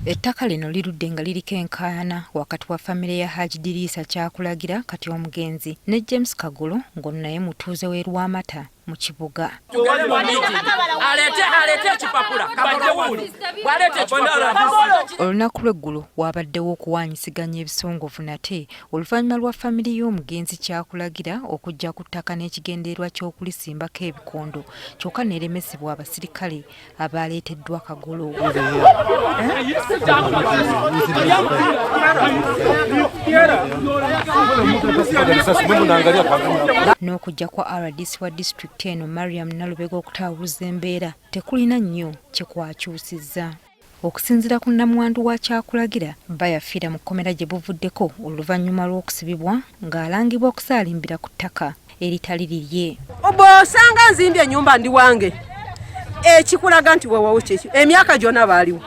Ettaka lino lirudde nga liriko enkaayana wakati wa famire ya Hajji Diriisa Kyakulagira kati omugenzi ne James Kagolo ng'ono naye mutuuze w'e Lwamata mu Kiboga. Olunaku lw'eggulo wabaddewo okuwaanyisiganya ebisongovu nate oluvannyuma lwa famire y'omugenzi Kyakulagira okujja ku ttaka n'ekigendererwa ky'okulisimbako ebikondo kyokka neeremesebwa abasirikale abaaleeteddwa Kagolo. N'okujja kwa RDC wa disitulikiti eno Mariam Nalubega okutawuluza embeera tekulina nnyo kyekwakyusizza. Okusinziira ku nnamwandu wa Kyakulagira bba yafiira mu kkomera gye buvuddeko oluvannyuma lw'okusibibwa ng'alangibwa okusaalimbira ku ttaka eritali lirye. Bw'osanga nzimbye ennyumba ndi wange ekikulaga nti weewawo kyekyo emyaka gyonna baaliwo.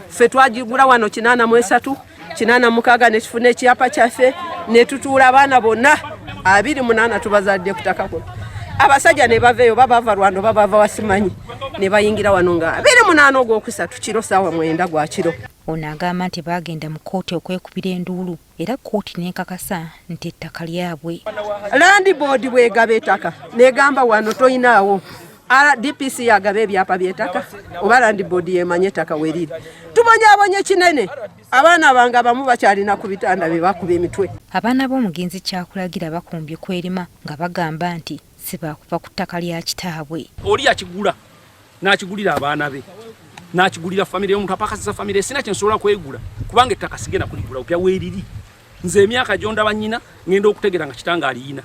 Ffe twagigula wano 83, 86 ne kifuna ekyapa kyaffe ne tutuula abaana bonna 28 tubazadde ku ttaka kuno. Abasajja ne baveeyo babava Rwanda babava Wasimanyi ne bayingira wano nga 28 ogwokusatu kiro ssaawa 9 gwa kiro. Ono agamba nti baagenda mu kkooti okwekubira enduulu era kkooti n'enkakasa nti ettaka lyabwe. Land board bw'egaba ettaka n'egamba wano toyinaawo DPC yagaba ebyapa by'ettaka oba Land board yemanye ettaka weriri. Tubonyaabonye kinene abaana bange abamu bakyalina ku bitanda bye bakuba emitwe. Abaana b'omugenzi Kyakulagira bakumbye kwerima nga bagamba nti si baakuva ku ttaka lya kitaabwe. Oli akigula n'akigulira abaana be n'akigulira famire y'omuntu apakasiza famire sina kyensobola kwegula kubanga ettaka sigenda kuligula opya weeriri. Nze emyaka gyondaba nnyina ngenda okutegera nga kitanga aliyina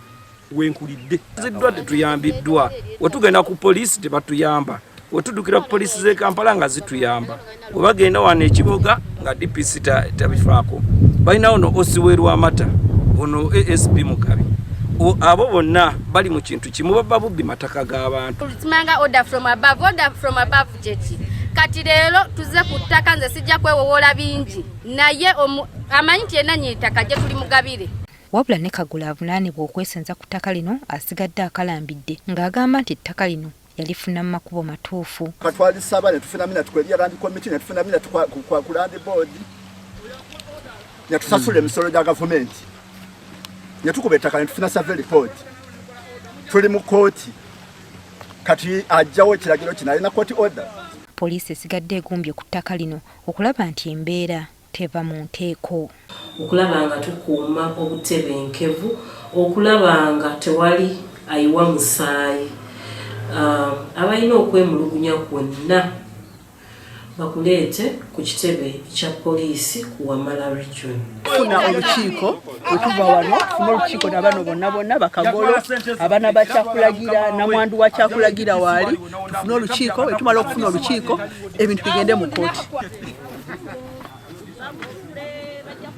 wenkulidde. Ziddwa tetuyambiddwa. Wetugenda ku poliisi tebatuyamba. Wetudukira ku poliisi z'e Kampala nga zituyamba. Webagenda wano e Kiboga nga DPC tabifaako. Balinawo no OC w'e Lwamata, ono ASP Mukabi. Abo bonna bali mu kintu kimu baba bubbi mataka g'abantu. Tumanga order from above jeti. Kati leero tuze ku ttaka nze sijja kwewowola bingi. Naye amanyi nti yenna nnyitaka gye tuli mugabire. Wabula ne Kagolo avunaanibwa okwesenza ku ttaka lino asigadde akalambidde ng'agamba nti ettaka lino yalifuna mu makubo matuufu. Katwalisaba ne tufuna mina tukwebya Land Committee ne tufuna mina ku Land Board. Ne tusasula emisolo gya gavumenti. Ne tukuba ettaka ne tufuna survey report. Tuli mu kooti. Kati ajjawo ekiragiro kino alina court order. Poliisi esigadde egumbye ku ttaka lino okulaba nti embeera teva mu nteeko. Okulaba nga tukuuma obutebenkevu, okulaba nga tewali ayiwa musaayi. Abalina okwemulugunya kwonna bakuleete ku kitebe kya poliisi ku Wamala Region. Tufuna olukiiko wetuva wano tufuna olukiiko n'abano bonna Bakagolo abaana ba Kyakulagira namwandu wa Kyakulagira waali tufuna olukiiko wetumala okufuna olukiiko ebintu bigende mu kooti.